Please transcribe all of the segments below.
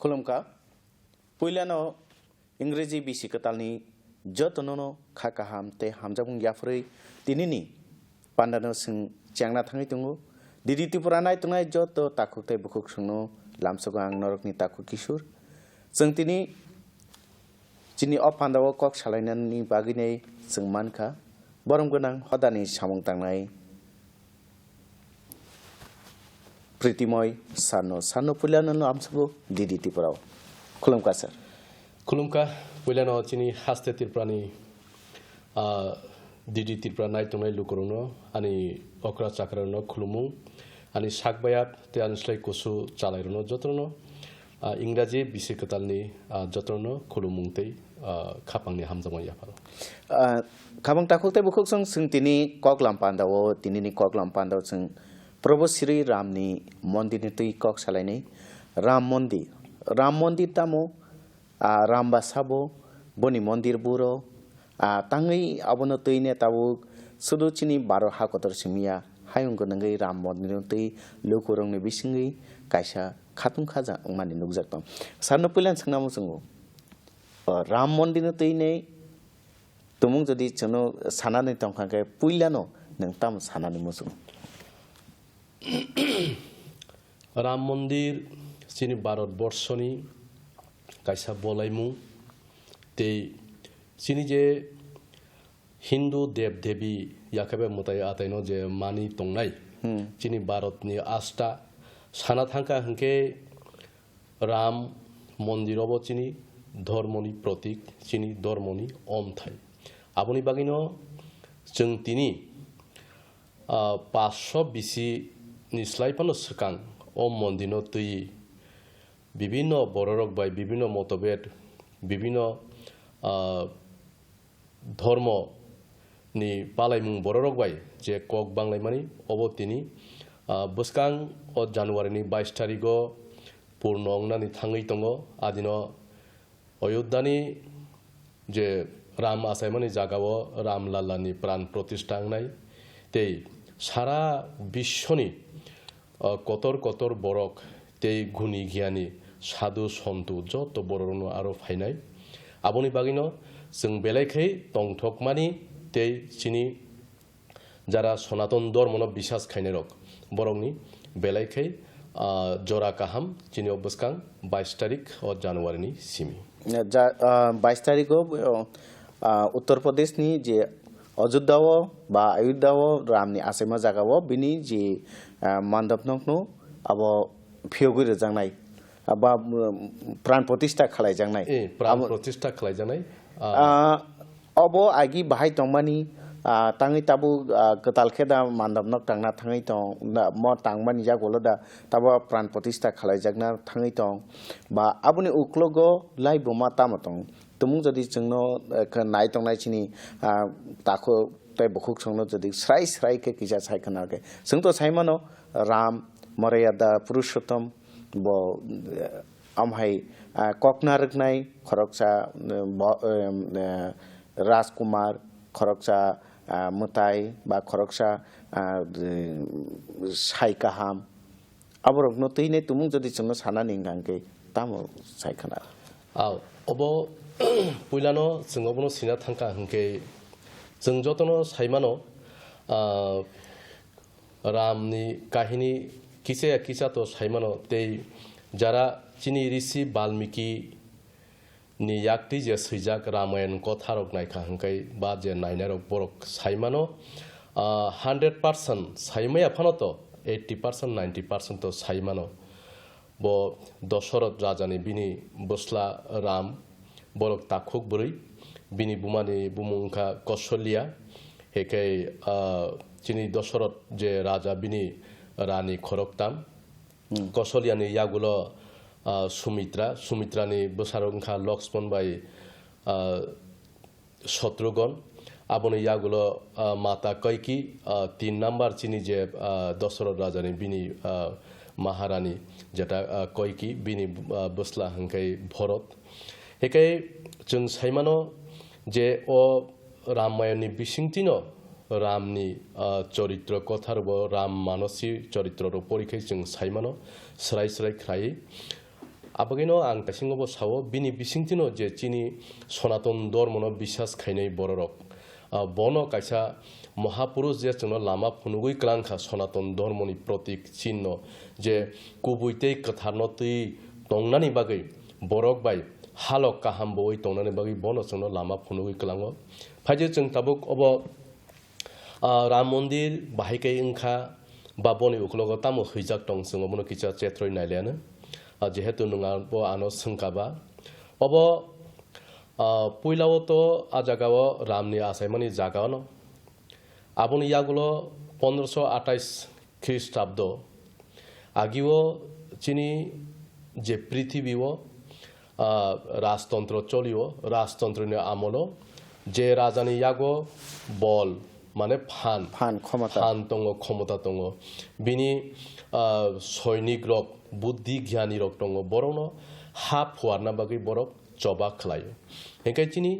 खुलुमका पुइलानो इंग्रेजी बिसि कतालनि जतननो खाकाहाम ते हामजाबुं याफ्रै दिनिनि पान्डानो जों च्याংना थाङै दङ दिदि त्रिपुरा नाय तंनाय जत ताखुकते बुखुक संनो लामसगो आं नरकनि ताखु किशोर जों दिनि जिनि अ पान्डाव कक सालायनायनि बागिनै जों मानखा बरम गोनां हदानि सामुं तांनाय प्रीतिमय सानो पुइलानो लामसगो दिदि त्रिपुराव खुलुमका सर खुलुमका पुइलानो चिनि हास्ते त्रिपुरानि दिदि त्रिपुरा नाय तंनाय लुकरनो अनि अक्रा चाक्रनो खुलुमुं अनि साकबायात ते आनस्लाय कुसु चालायरनो जत्रनो इंराजी बिसि कतालनि जत्रनो खुलुमुं तै खापांनि हामजामा याफारो खाबां ताखुकते बुखुक जों तिनि कोकलाम पान्डाव तिनिनि कोकलाम पान्डाव जों प्रभु श्री रामनि मन्दिरनि तै कक सालायनाय राम मन्दिर तामो राम बासाबो बनि मन्दिर बुरो ताङै अबनो तैने ताबु सुदुचिनि 12 हाकतर सिमिया हायुंगो नंगै राम मन्दिर तै लोकुरंनि बिसिङै कायसा खातुं खाजा मानि नुगजाक्तम सारनो पुइलान संनामो जोंगो राम मन्दिर तैने तुमुं जदि चनो सानानै तंखाके पुइलानो नोंताम सानानै मोसुं राम मन्दिर चिनि भारत बर्षनि कायसा बलायमु ते चिनि जे हिंदू देव देवी याकेबे मुताय आतायनो जे मानि तंनाय चिनि भारतनि आस्था साना थांका हंके राम मन्दिरबो चिनि धर्मनि प्रतीक चिनि धर्मनि अमथाय आबुनि बागिनो जों तिनि 500 बिसि निस्लायपानो सकां ओम मन्दिनो तै विभिन्न बररक बाय विभिन्न मतभेद विभिन्न धर्म नि पालायमुं बररक बाय जे कक बांलायमानि अबतिनि बसकां ओ जानुवारिनि 22 तारिखो पूर्ण अंगनानि थाङै दङ आदिनो अयोध्यानि जे राम आसायमानि जागाव राम लालानि प्राण प्रतिष्ठा आंनाय ते सारा विश्वनि कतर बरक ते गुनि गियानि साधु सन्तु जत बररनो आरो फायनाय आबुनि बागिनो जों बेलायखै तंथकमानि ते चिनि जारा सनातन धर्मनो बिश्वास खायनायरक बरकनि बेलायखै जरा काहाम चिनि अबस्कां 22 तारिख और जानुवारिनि सिमी 22 तारिखो उत्तर प्रदेशनि जे अयोध्याव बा अयोध्याव रामनि आसायमा जागाव बिनि जे मानदपनकनो अब फियोगै रजांनाय बा प्राण प्रतिष्ठा खालायजांनाय अब आगि बाहाय तंमानि ताङै ताबु गतालखेदा मानदपनक तांना थाङै तं म तांमानि जागलदा ताबु प्राण प्रतिष्ठा खालायजागना थाङै तं बा आबुनि उक्लगो लाइ बोमा तामतं तुमुं जदि जोंनो नाय तंनाय चिनि ताखो तै बखुक संनो जदि स्राय के किजा सायखनाके जोंथ सायमानो राम मर्यादा पुरुषोत्तम ब आमहाय ककनारकनाय खरकसा राजकुमार खरकसा मुताय बा खरकसा सायकाहाम अबरक न तैने तुमुं जदि जोंनो सानानि गांके तामो सायखना अबो पुइलानो जोंबोनो सिना थांका हंके जों जतनो सायमानो रामनि काहिनी किसा तो सायमानो ते जारा चिनि ऋषि वाल्मीकि नि याक्ति जे सैजाक रामायण कथारक नायखा हंकाय बा जे नायनारक बरक सायमानो 100% सायमाया फानतो 80% 90% तो सायमानो बो दशरथ राजानि बिनि बसला राम बरक ताखुक बुरै बिनि बुमानि बुमुंखा कौशल्या हेकै चिनि दशरथ जे राजा बिनि रानी खरकताम कौशल्यानि यागुलो सुमित्रानि बसारंखा लक्ष्मण बाय शत्रुघ्न आबुनि यागुलो माता कैकी 3 नम्बर चिनि जे दशरथ राजानि बिनि महारानी जेटा कैकी बिनि बसला हंकै भरत हेकै जों सायमानो जे ओ रामायणनि बिसिंतिनो रामनि चरित्र कथारबो राम मानसी चरित्रर परिखै जों सायमानो स्राय ख्रायै abagino ang kasingo bo sawo bini bisingtino je chini sonaton dormono বিশ্বাস খাইনাই bororok bono kaisa মহাপুরুষ যে চুনো লামা ফুনুগুই ক্লাংখা সনাতন ধর্মনি প্রতীক চিহ্ন যে কুবুইতেই কথারনতই টংনানি বাগৈ বরক বাই হালক কাহাম বই টংনানি বাগৈ বন চুনো লামা ফুনুগুই ক্লাঙো ফাইজে जों তাবুক অব রাম মন্দির বাহাইকাই ওংখা বা বনি উকলগ তামো হইজাক টং जों মনো কিছা চেত্রই নাইলেয়ানো যেহেতু নङा ব আনো सोंखाबा অব পইলাওতো আজাগাও রামনি আসাইমানি জাগানো aboni yagulo 1528 খ্রিস্টাব্দ আগিও চিনি যে পৃথিবীও রাজতন্ত্র চলিও রাজতন্ত্রনি আমলো যে রাজানি ইয়াগো বল মানে ফান তঙ্গ ক্ষমতা তঙ্গ বিনি সৈনিক রক বুদ্ধি জ্ঞানী রক তঙ্গ বরং হা ফুয়ারনা বাকি বরক চবা খালায় হেঁকাই চিনি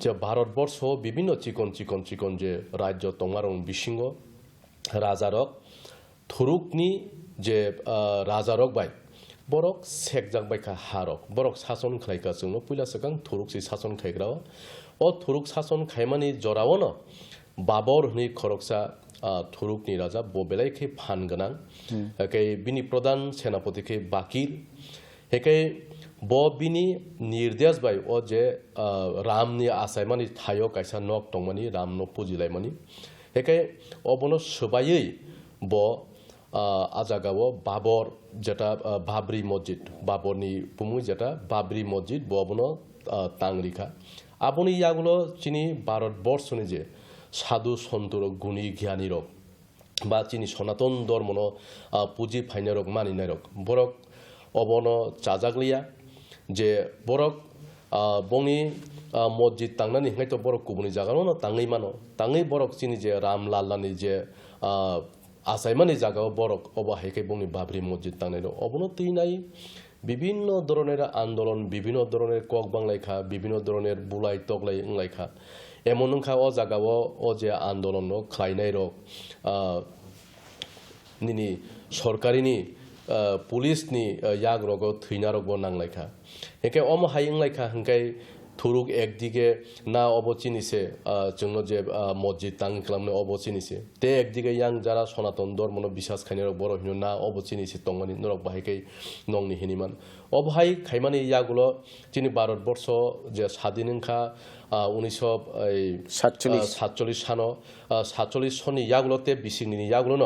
যে ভারতবর্ষ বিভিন্ন চিকন চিকন চিকন যে রাজ্য তঙ্গারং বিশিঙ্গ রাজারক থুরুকনি যে রাজারক বাই বরক সেকজাক বাইকা হারক বরক শাসন খাইকা जों পইলা सिगां থুরুকসি শাসন খাইগ্রাও ও থুরুক শাসন খাইমানি জরাও ন বাবর হনি খরকসা থুরুকনি রাজা ববেলাইকে ফান গোনাं একে বিনি প্রধান সেনাপতিকে বাকির একে ব বিনি নির্দেশ বাই ও যে রামনি আসাইমানি থাयो কাইসা নক টংমানি রামনো পুজিलायमानि একে অবনো সবাই ব আজাগাও বাবর যেটা বাবরি মসজিদ বাবরনি পুমু যেটা বাবরি মসজিদ ববনো তাংরিখা আপনি ইয়াগুলো চিনি ভারতবর্ষনি যে সাধু সন্তর গুণী জ্ঞানী রক বা চিনি সনাতন ধর্মনো পুজি ফাইনাই রক মানিনাই রক বরক অবনো চাজাগলিয়া যে বরক বংনি মসজিদ তাংনানি হিঙাই তো বরক কুবুনি জাগানো তাঙै মানো তাঙै বরক চিনি যে রামলালানি যে আসাইমানি জাগাও বরক অবা হেকে বংনি বাবরি মসজিদ তাংনাই অবনো তিনাই বিভিন্ন ধরনের আন্দোলন বিভিন্ন ধরনের কক বাংলাইখা বিভিন্ন ধরনের বুলাই তগলাই ওংলাইখা এমন ওংখা ও জাগাও ও যে আন্দোলন খাইনাই রক নিনি সরকারিনি পুলিশনি ইয়াগ রগ থৈনা রগবো নাংলাইখা হেকে অম হাই ওংলাইখা হংকাই থুরুক একদিকে না অবচিনিছে जों যে মসজিদ তাং খালামনো অবচিনিছে তে একদিকে ইয়াং যারা সনাতন ধর্মনো বিশ্বাস খাইনাই রক বড় হিনো না অবচিনিছে তংমানি নরক বাহাইকাই নংনি হিনিমান অবহাই খাইমানি ইয়াগুলো চিনি ভারতবর্ষ যে স্বাধীনখা 1947 সানো 47 সনি ইয়াগুলোতে বিসিংনি ইয়াগুলো ন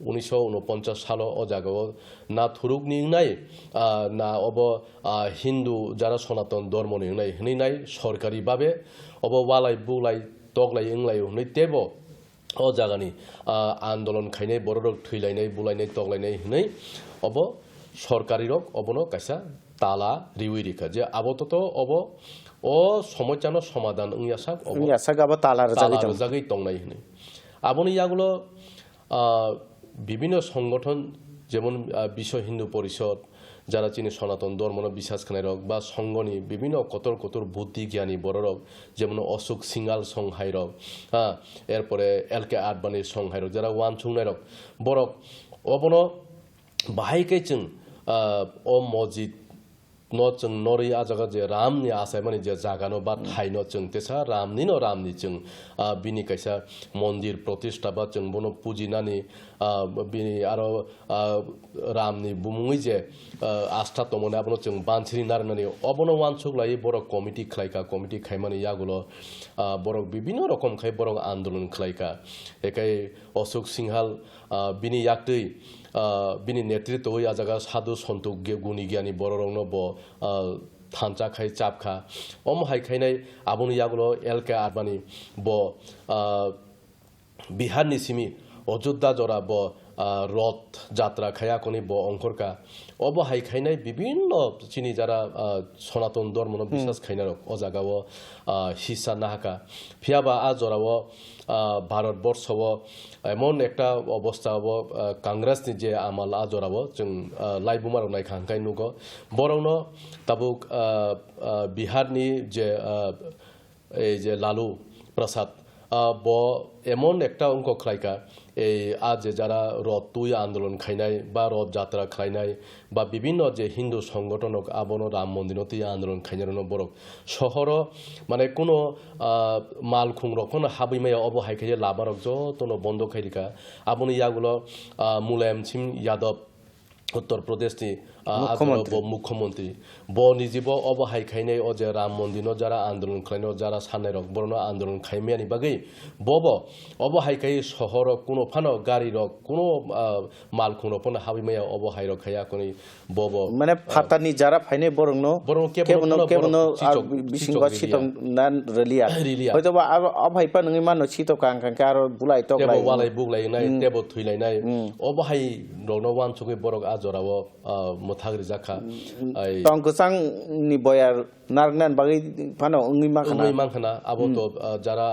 1949 সাল ও জাগাও না থুরুক নিংনাই না অব হিন্দু যারা সনাতন ধর্ম নিংনাই হনিনাই সরকারি ভাবে অব ওয়ালাই বুলাই তগলাই ইংলাই হনি তেব ও জাগানি আন্দোলন খাইনাই বড়রক থৈলাইনাই বুলাইনাই তগলাইনাই হনি অব সরকারি রক অবনো কাইসা তালা রিউই রিখা যে আবতত অব ও সমস্যানো সমাধান ইয়াসাক আবার তালা জাগাই তংনাই হনি আবনি ইয়াগুলো বিভিন্ন সংগঠন যেমন বিশ্ব হিন্দু পরিষদ যারা চিনি সনাতন ধর্মনো বিশ্বাস খানাই রক বা সংগনি বিভিন্ন কতর কতর বুদ্ধি জ্ঞানী বড় রক যেমন অশোক সিঙ্গাল সংহাই রক এরপরে এলকে আডবাণীর সংহাই রক যারা ওয়ান সুংনাই রক বরক অবনো বাহাইকাই जों ও মসজিদ न जों नरै आजागा जे रामनि आसाइमानि जे जागानो बा थाइनो जों तेसा रामनि जों बिनि काइसा मन्दिर प्रतिष्ठा बा जों बनो पुजिनानि बिनि आरो रामनि बुमुङै जे आस्था तमने आबनो जों बानसिरि नारनानि अबनो वानसुक लाई बरक कमिटि खलाइका कमिटि खाइमानि यागुलो बरक विभिन्न रकम खाइ बरक आन्दोलन खलाइका एकाइ अशोक सिंहाल बिनि याक्तै बिनि नेतृत्व हई आजागा साधु सन्तु गुणी ज्ञानी बररंनो ब थानचा खाइ चापखा अम हाइ खाइनाय आबुनि यागुलो एलके आडबानि ब बिहारनि सिमी अयोध्या जरा ब रथ যাত্রা খায়াকনি ব অঙ্করকা অব হাই খাইনাই বিভিন্ন চিনি যারা সনাতন ধর্মনো বিশ্বাস খাইনারক ও জাগাও হিসা নাহাকা ফিয়াবা আ জরাও ভারতবর্ষও এমন একটা অবস্থা হব কংগ্রেসনি যে আমাল আ জরাও जों লাইবুমার নাইখা হাঙ্কাই নুগ বরংনো তাবুক বিহারনি যে এই যে লালু प्रसाद ব এমন একটা অঙ্ক খাইকা এই আজ যারা রথ তুই আন্দোলন খাইনাই বা রথ যাত্রা খাইনাই বা বিভিন্ন যে হিন্দু সংগঠনক আবনো রাম মন্দির তুই আন্দোলন খাইনার বরক শহর মানে কোনো মাল খুংরক কোনো হাবিমায় অবহাই খাইয়ে লাবারক যতন বন্ধ খাইরিকা আবনো ইয়াগুলো মুলায়ম সিং যাদব উত্তর প্রদেশনি মুখ্যমন্ত্রী ব নিজিব অবহাই খাইনাই ও যে রাম মন্দির যারা আন্দোলন খাইনো যারা সানাই রক বরণ আন্দোলন খাইমিয়ানি বাগৈ বব অবহাই খাই শহর কোনো ফানো গাড়ি রক কোনো মাল খুনো ফোন হাবিমায়া অবহাই রক খাইয়া কোনি বব মানে ফাতানি যারা ফাইনে বরং বরং কেবন বিসিংবা সিতম নান রেলিয়া হয়তো বা অবহাইপা নङै মানো সিত কাंखांखा आरो बुलाय तक टेबो वालाय बुगलायनाय टेबो थुइलायनाय अबहाय रनो वान सुगै बरक आजराव मथाग्रि जाखा तंगसां नि बयार नारनान बागै फानो नङै माखना आबो तो যারা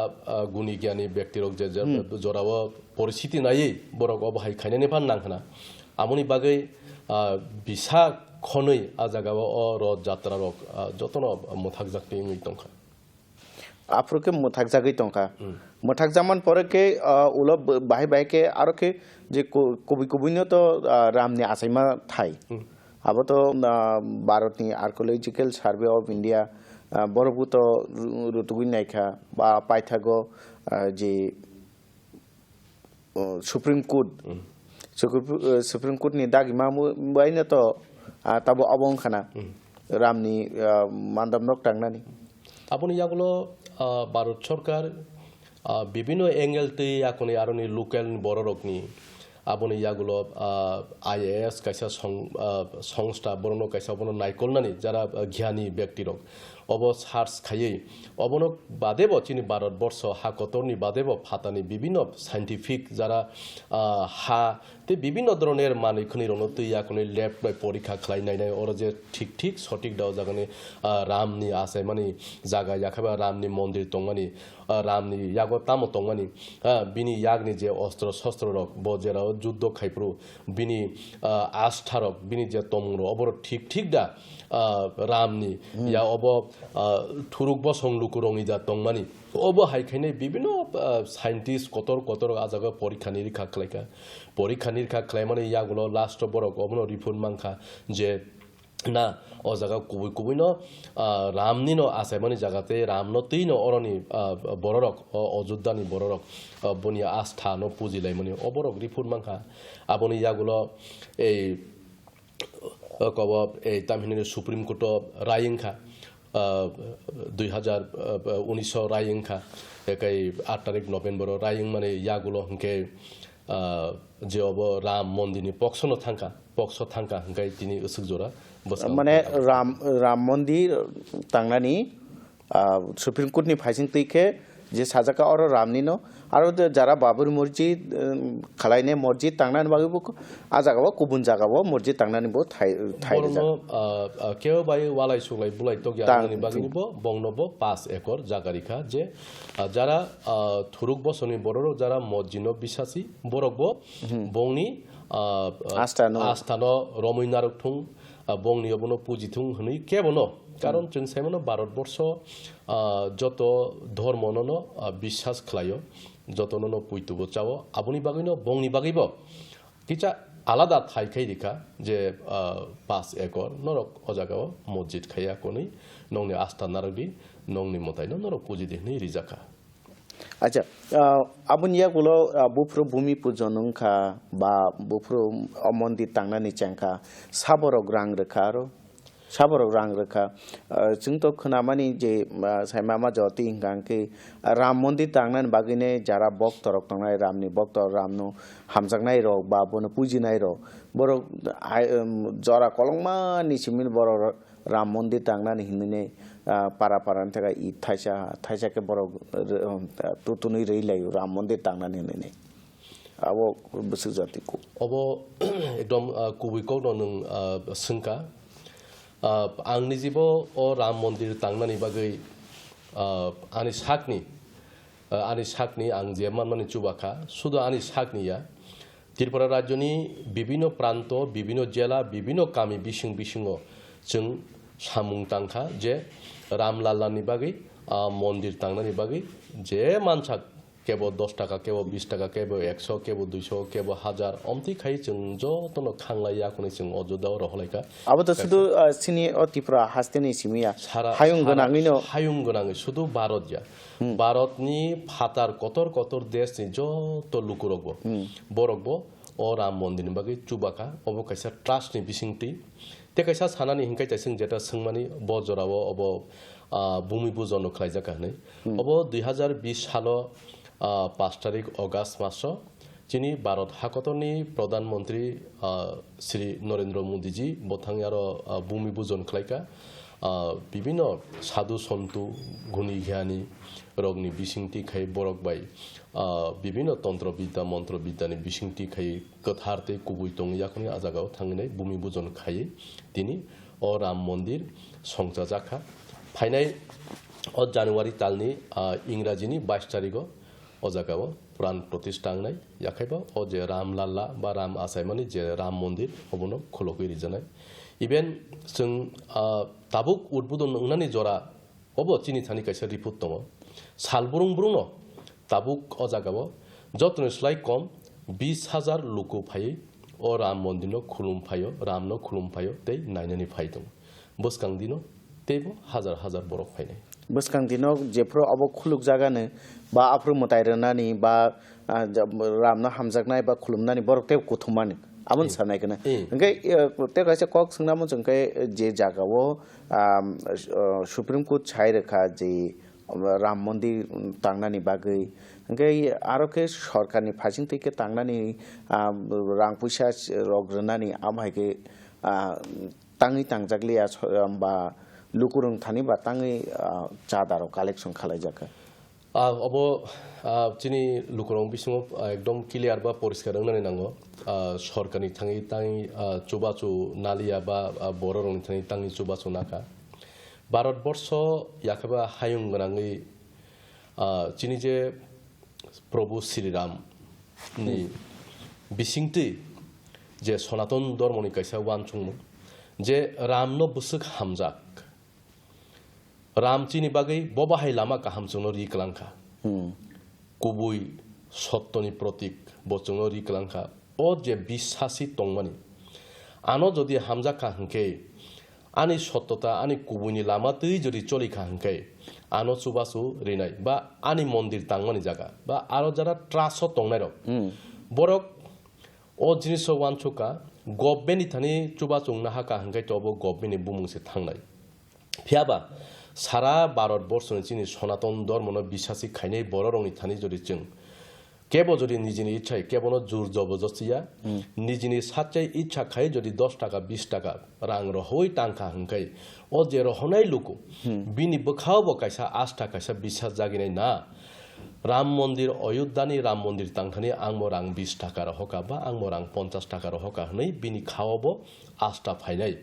गुणी ज्ञानी व्यक्ति रक जे जराव परिस्थिति नायै बरक अबहाय खायनायनि फान नांखना आमुनि बागै बिसा खनै आजागाव अ रथ जात्रा रक जतन मथाग जाखै दंखा आफ्रोके मोथाक जागै तंका मोथाक जामान परे के उलो बाहाय बाहाय के आरो के जे कबि कबिनो तो रामनि आसाइमा थाय अब तो भारतनि आर्कियोलॉजिकल सर्वे ऑफ इंडिया बरबु तो रुतुगुइ नायखा बा पाइथागो जे सुप्रीम कोर्ट नि दागिमा बायनो तो ताबो अबं खाना रामनि मानदाम नक टांगनानि আপনি ইয়াগুলো ভারত সরকার বিভিন্ন এঙ্গেল তে আপনি আরনি লোকাল বড় রকনি আপনি ইয়াগুলো আইএএস কাইসা সংস্থা বড় কাইসা বড় নাইকলনানি যারা জ্ঞানী ব্যক্তি রক অব সার্চ খাইয়ে অবনক বাদেব চিনি ভারতবর্ষ হাকতরনি বাদেব ফাতানি বিভিন্ন সাইন্টিফিক যারা হা তে বিভিন্ন ধরনের মানিখনি রণতে ইয়াকনি ল্যাব পরীক্ষা খাইনাই নাই ওর যে ঠিক ঠিক সঠিক দাও জাগানি রামনি আছে মানে জায়গা ইয়াখাবা রামনি মন্দির তংমানি রামনি ইয়াগো তামো তংমানি বিনি ইয়াগনি যে অস্ত্র শস্ত্র রক বজেরাও যুদ্ধ খাইপ্রু বিনি আস্থা রক বিনি যে তমুর অবর ঠিক ঠিক দা রামনি ইয়া অব থুরুক বসং লুকু রঙি যা তংমানি অব হাইখাইনে বিভিন্ন সাইন্টিস্ট কতর আজাগা পরীক্ষা নিরীক্ষা খালাই মানে ইয়াগুলো লাস্ট বড় অবন রিপোর্ট মাংখা যে না ও জায়গা কুবুই ন রামনি ন আছে মানে জায়গাতে রাম নতেই ন অরনি বড়রক অযোধ্যানি বড়রক বনিয়া আস্থা ন পুজিলাই মানে অবরক রিপোর্ট মাংখা আপনি ইয়াগুলো এই কব এই তামিলনাডু সুপ্রিম কোর্ট রায়িংখা 2019 রায়িংখা একাই 8 তারিখ নভেম্বর রায়িং মানে ইয়াগুলো হংকে যে অব রাম মন্দিরনি পক্ষ থাঙ্কা হংকাই তিনি उसुक जरा माने राम मंदिर तांगनानि सुप्रीम कोर्ट नि फाइसिं तैखे जे साजाका और रामनि न आरो जारा बाबरी मस्जिद खालायने मस्जिद तांगनानि बागैबो आजागाव गुबुन जागाव मस्जिद तांगनानि बो थाय जा केव बाय वालाय सुलाय बुलाय तो गियानि बागैबो बंगनबो 5 एकड़ जागारिखा जे जारा थुरुक बसनि बररो जारा मस्जिदनो बिसासि बरकबो बंगनि आस्थानो रमैनारक थुं बंगनि अबनो पुजिथुं हनै केबनो कारण जों साइमनो भारतबर्ष যত ধর্ম নন বিশ্বাস খালাयो যত নন পুইতুবো চাও আপনি বাগৈনো বংনি বাগৈব কিছা আলাদা থাইখাই রিখা যে 5 একর নরক অজাগাও মসজিদ খাইয়া কোনি নংনি আস্থা নারগি নংনি মতাইনো নরক পুজি দেহনি রিজাকা আচ্ছা আবুনিয়া গুলো বুফ্রো ভূমি পূজনংখা বা বুফ্রো মন্দির তাংনানি চাংখা সাবরক রাং রেখা আরো साबरक रां रखा जोंथ' खोनामानि जे साइमामा जति हिंगांके राम मंदिर तांगनानि बागैने जारा भक्त रक तांनाय रामनि भक्त रामनो हामजांनाय रक बा बनो पुजिनाय रक बर जरा कलंमा निसिमिन बर राम मंदिर तांगनानि हिंने पारानि थाखाय इ थाइसाके बर तुतुनै रैलायो राम मंदिर तांनानि हिंने अब बसु जातिखौ अब एकदम कुबैखौ नों सोंखा आंनि जिबो अ राम मंदिर तांनानि बागै आनि साकनि आं जेमान माने चुबाखा शुद्ध आनि साकनिया त्रिपुरा राज्यनि विभिन्न प्रांत विभिन्न जिला विभिन्न गामि बिसिङाव जों सामुं तांखा जे रामलालानि बागै मन्दिर तांनानि बागै जे मानसा কেবল 10 টাকা কেবল 20 টাকা কেবল 100 কেবল 200 কেবল 1000 অমতি খাই जों যতनो खांलाय याखौनो जों अजदाव रहलायका 아버도 수도 신이 어디프라 하스테니 시미야 하용 근황이노 하용 근황이 수도 भारत이야 भारतनि फातार कतर कतर देशनि जत लुकुरगबो बरगबो अ राम मन्दिरनि बागै चुबाका अबो कायसा ट्रास्टनि बिसिंति ते कायसा सानानि हिंकाय तायसं जेटा सोंमानि बजरावो अबो भूमि पूजन खालायजाका हनै अबो 2020 सालो 5 तारिख अगस्त मासो যিনি ভারত হাকতনি প্রধানমন্ত্রী শ্রী নরেন্দ্র মোদীজি বথাং আর ভূমি পূজন খালাইকা বিভিন্ন সাধু সন্তু গুণী জ্ঞানী রগনি বিসিংটি খাই বরক বাই বিভিন্ন তন্ত্রবিদ্যা মন্ত্রবিদ্যানি বিসিংটি খাই কথার্তে কুবুই দং ইয়াখনি আজাগাও থাংনাই ভূমি পূজন খাই তিনি ও রাম মন্দির সংজা জাখা ফাইনাই ও জানুয়ারি তালনি ইংরাজিনি 22 তারিখ अजागाव प्राण प्रतिष्ठा आंनाय याखायबा ओ जे राम लाला बा राम आसायमानि जे राम मन्दिर अबनो खुलगै रिजानाय इभेन जों ताबुक उद्बोधन नंनानि जरा अबो चिनि थानि कायसा रिपोर्ट दङ सालबुरुं ब्रुनो ताबुक अजागाव जतनो स्लाइ कम 20,000 लोको फायै ओ राम मन्दिरनो खुलुमफायो रामनो खुलुमफायो तै नायनानि फाय दङ बसकां दिनो तेबो हाजार हाजार बरक फायनाय बसकां दिनो जेफ्रो अब खुलुक जागानो बा आफ्रो मतायरनानि बा रामना हामजागनाय बा खुलुमनानि बरकते कुथुमानि आमन सानायखनो ओंखाय ते कायसा कक सोंनामो जोंखाय जे जागावो सुप्रीम कोर्ट छायरेखा जे राम मन्दिर तांनानि बागै ओंखाय आरोके सरकारनि फासिंथैके तांनानि रां पैसा रग्रनानि आमहायके ताङै तांजागलिया बा लुकुरं थानि बाताङै चादारो कालेक्सन खालायजाखा अब चिनि लुकुरं बिसिङाव एकदम क्लियार बा परिष्कार होननानै नांगौ सरकारनि थाङै ताङै चुबाचु नालिया बा बररंनि थाङै ताङै चुबाचु नाका भारतबर्ष याखबा हायुं गोनाङै चिनि जे प्रभु श्रीराम नि बिसिंथि जे सनातन धर्मनि कायसा वानसुंमोन जे रामनो बुसुक हामजाक रामचिनि बागै बबाहाय लामा काहामजोंनो रिकलांखा कुबुई सत्यनि प्रतीक बचोंनो रिकलांखा ओ जे बिश्वासी तंमानि आनो जदि हामजाखा हंके आनि सत्यता आनि कुबुइनि लामा तै जदि चलिखा हंके आनो चुबासु रिनाय बा आनि मन्दिर तांमानि जागा बा आरो जारा ट्रास्ट तंनाय रक बरक ओ जिनिस वानसुका गभर्नमेन्टनि थानि चुबाचुंना हाका हंके तबो गभर्नमेन्टनि बुमुंसे थांनाय फियाबा सारा भारतबर्षनि चिनि सनातन धर्मनो बिश्वासी खायनाय बर रंनि थानि जदि जों केबल जदि निजिनि इच्छाय केबल जुर जबरदस्तिया निजिनि साच्चाय इच्छा खाय जदि 10 टाका 20 टाका रां रहै टांखा हंखाय ओ जे रहनाय लुकु बिनि बखाव बकायसा आस्था कायसा बिश्वास जागिनाय ना राम मन्दिर अयोध्यानि राम मन्दिर तांथानि आंमो रां 20 टाका रहका बा आंमो रां 50 टाका रहका हनै बिनि खावबो आस्था फायनाय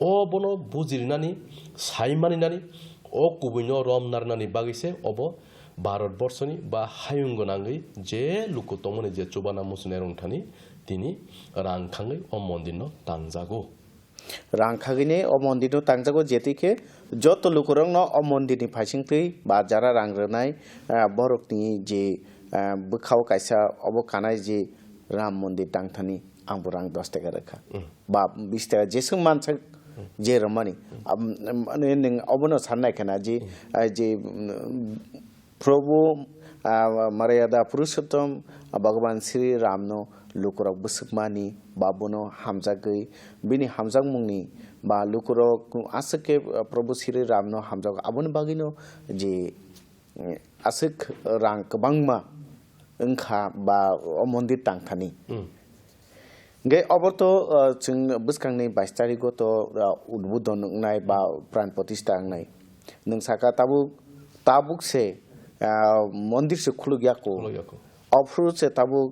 ओ बनो बुजिरनानि साइमानिनानि ओ कुबुइनो रम नारनानि बागैसे अबो भारतबर्षनि बा हायुं गोनाङै जे लुकु तमनि जे चुबाना मुसुनाय रंथानि तिनि रांखाङै अ मन्दिरनो तांजागो रांखागिने अ मन्दिरनो तांजागो जेतिके जत लुकुरंनो अ मन्दिरनि फाइसिंथै बा जारा रांग्रनाय बरकनि जे बखाव कायसा अबो कानाय जे राम मन्दिर तांथानि आंबो रां 10 टाका रखा बा 20 टाका जेसों मानसा जे रमानि माने नों अबनो साननाय खाना जे प्रभु मर्यादा पुरुषोत्तम भगवान श्री रामनो लुकुरक बुसुकमानि बाबुनो हामजागै बिनि हामजाग मुंनि बा लुकुरक आसके प्रभु श्री रामनो हामजाग आबोन बागिनो जे आसक रां गोबांमा ओंखा बा मन्दिर तांथानि गे अबतो जों बुसखांनि 22 तारिखआव तो उद्बोधन नाय बा प्राण प्रतिष्ठा नाय नों साका ताबुक से मंदिर से खुलु गयाको अफ्रु से ताबुक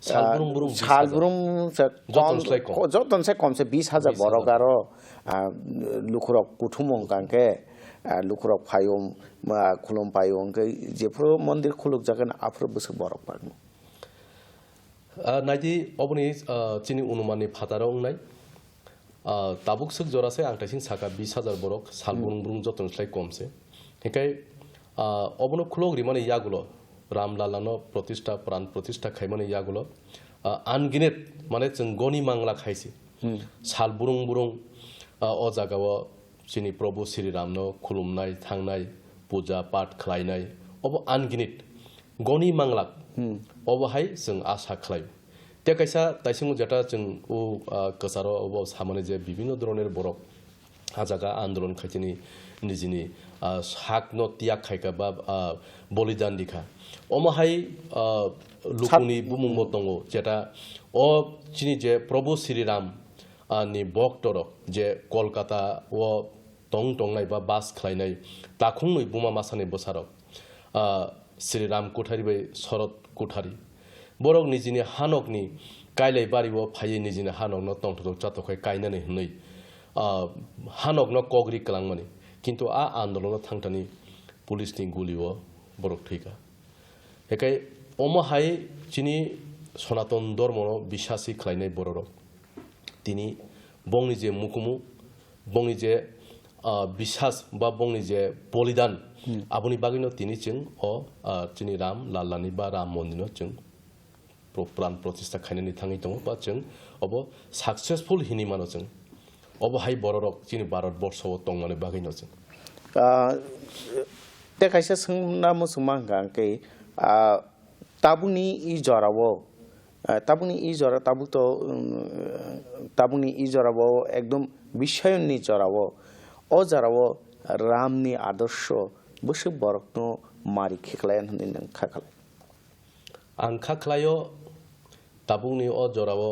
सालबुरुम से जतन से कम से 20,000 बरगारो लुखुरक कुथुमं कांके लुखुरक फायम खुलुम फायम के जेफ्रो मंदिर खुलुक जागोन आफ्रो बुसु बरक पागनो नायदि अबनि चिनि अनुमाननि फाताराव नाय ताबुक सक जरासे आं ताइसिं साका 20,000 बरक सालबुरुं जतन स्लाइ कमसे हेकाय अबनो खुलग रिमाने यागुलो रामलालानो प्रतिष्ठा प्राण प्रतिष्ठा खायमाने यागुलो आनगिनेट माने जों गनि मांगला खायसि साल बुरुं बुरुं अ जागाव जोंनि प्रभु श्री रामनो खुलुमनाय थांनाय पूजा पाठ खालायनाय अब आनगिनेट गनि मांगला अबहाय जों आसा खालायो ते कायसा ताइसिंगु जेटा जों उ कसारो अब सामने जे विभिन्न धरনের बरक हाजागा आन्दोलन खायथिनि निजिनि साकनो तियाग खायका बा बलिदान दिखा अमहाय लुकुनि बुमुंगो दंगो जेटा अ चिनि जे प्रभु श्री राम नि भक्तरक जे कलकाता व टं टंनाय बा बास खालायनाय ताखुंनै बुमा मासानि बोसारक श्री राम कुठारी बै शरद कुठारी बरक निजिनि हानकनि कायलाय बारिबो फायै निजिनि हानकनो टंटक चातखै कायनानै हनै हानकनो कग्रि कलांमानि किन्तु आ आन्दोलन थांतानि पुलिसनि गुलिओ बरक थैका हेकाय अमहाय चिनि सनातन धर्मनो बिश्वासी खालायनाय बरक तिनि बंनि जे मुकुमु बंनि जे বিশ্বাস বা বংनि जे बलिदान आबुनि बागैनो तिनि जों चिनि राम लालानि बा राम मन्दिरनो जों प्राण प्रतिष्ठा खायनानै थाङै दङ बा जों अब सक्सेसफुल हिनि मानो जों अबहाय बररक चिनि भारत बर्षआव दंमाने बागैनो जों ते कायसा सोंना मुसुमांगांकै ताबुनि इ जरावो ताबुनि इ जरा ताबुनि इ जरावो एकदम विषयनि जरावो अ जरावो रामनि आदर्श बसो बरकनो मारि खेखलायन होननै नों खाखालाय आं खाखलायो ताबुनि अ जरावो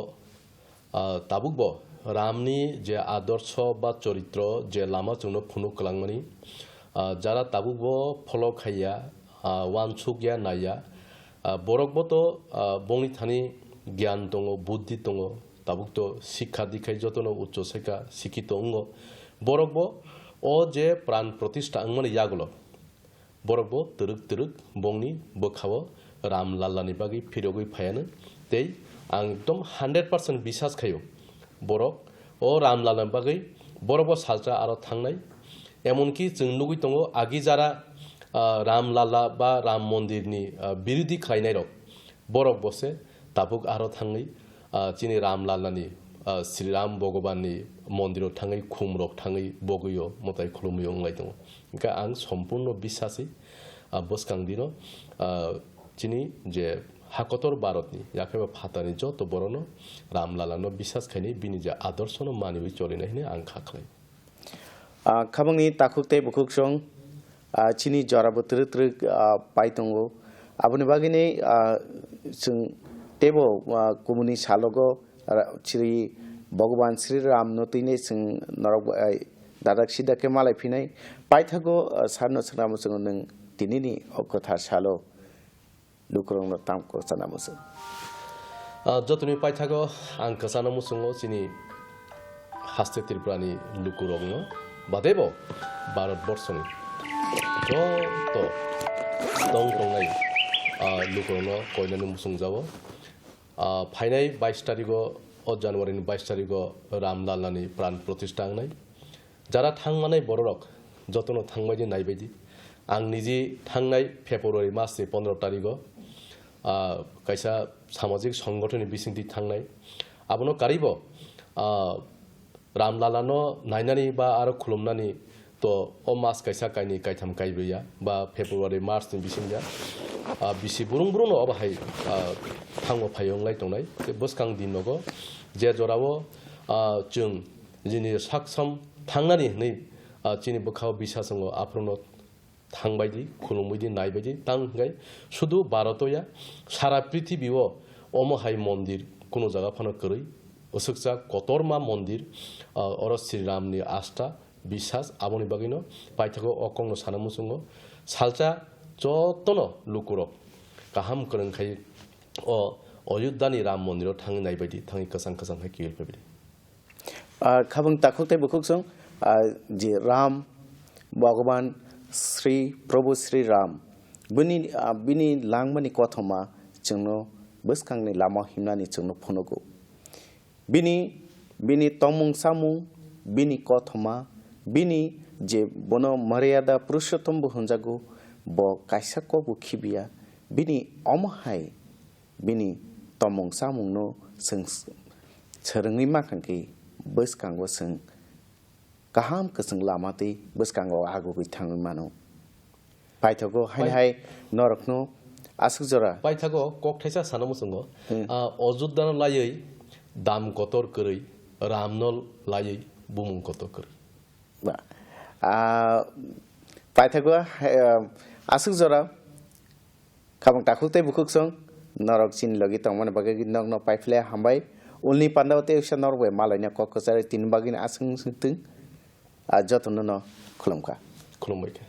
ताबुकबो रामनि जे आदर्श बा चरित्र जे लामा जोंनो फुनु कलांमानि जारा ताबुकबो फलो खाया वानसुकया नाया बरकबोतो बंनि थानि ज्ञान दङ बुद्धि दङ ताबुकतो शिक्षा दिखाय जतनो उच्च शिक्षा शिक्षित अंगो बरकबो अ जे प्राण प्रतिष्ठा अंगमाने यागुलो बरकबो तरक तरक बंनि बोखावो राम लालानि बागै फिरगै फायानो ते आं एकदम 100% বিশ্বাস खायो बरक अ राम लालानि बागै बरकबो सालजा आरो थांनाय एमनकि जों लुगै दङ आगि जारा राम लाला बा राम मन्दिरनि बिरोधि खालायनाय रक बरक बसे ताबुक आरो थाङै चिनि राम लालानि श्री राम भगवाननि मन्दिराव थाङै खुमरक थाङै बगैयो मताय खुलुमैयो अंलाय दङ इनका आं सम्पूर्ण বিশ্বাসै बसकांदिनो चिनि जे हाकतर भारतनि याखेबा फातानि जत बरनो राम लालानो বিশ্বাস खायनि बिनि जे आदर्शनो मानिवै चलिनायनि आं खाखलाय खाबंनि ताखुकते बुकुकसं चिनि जराबो तरक पाइतंगो आबुनि बागैने जों तेबो कुमुनि सालगो श्री भगवान श्री राम नतैने जों नरक दादाक सिदाके मालाय फिनाय पाइथागो सारनो सनामो जों नों दिनैनि अकथा सालो लुक्रंनो तामको सनामोसो जतुनि पाइथागो आं कसानो मुसुङो चिनि हास्ते त्रिपुरानि लुकुरंनो बादेबो भारत बर्षनि जत दं दंनाय लुकुरंनो कयनानि मुसुंजावो फाइनाय 22 तारिखो अ जानुवारिनि 22 तारिखो रामलालानि प्राण प्रतिष्ठा आंनाय जारा थांमानाय बररक जतनो थांबायदि नायबायदि आं निजि थांनाय फेब्रुवारि मासनि 15 तारिखो कायसा सामाजिक संगठननि बिसिंथि थांनाय आबनो कारिबो रामलालानो नायनानि बा आरो खुलुमनानि तो अ मास कायसा कायनि कायथाम कायब्रैया बा फेब्रुवारि मार्चनि बिसिंया बिसि बुरुं बुरुं अबहाय थांगो फायंलाय दंनाय बसकां दिनगो जे जरावो जों जिनि साक्षम थांनानि नै चिनि बोखाव बिसासंगो आफ्रनो थांबायदि खुलुमबायदि नायबायदि तांगाय शुधु भारतया सारा पृथिबीओ अमहाय मन्दिर कोनो जागा फानो करै असुकसा कतरमा मन्दिर अर श्री रामनि आस्था বিশ্বাস आबनि बागैनो पाइथागो अकंनो सानामुसुङो सालजा जतनो लुकुरक गाहाम करंखाय अयोध्यानि राम मन्दिराव थाङै नायबायदि थाङै कसां कसां हाकिल फैबायदि खाबं ताखुकते बुकुकसं जे राम भगवान श्री प्रभु श्री राम बिनि लांमानि कथमा जोंनो बसकांनि लामा हिमनानि जोंनो फनगो बिनि तमुं सामुं बिनि कथमा बिनि जे बनो मर्यादा पुरुषोत्तम बुहनजागो ब कायसा को बुखिबिया bini omahai bini tomong samung no seng serengni makanki beskanggo seng kaham keseng lamati beskanggo agu bitang mano paithago hai norokno asuk jora paithago kok thaisa sanamo sungo ojuddano layei dam kotor koroi ramnol layei bumung kotor koroi ba paithago asuk jora kabang takhukte bukuksong norok chin logi tongmane bagagi nog no paifle hambai ulni pandaote usha norwe malaina kok kosare tin bagin asung sungtung jotono no khulumka khulumbaike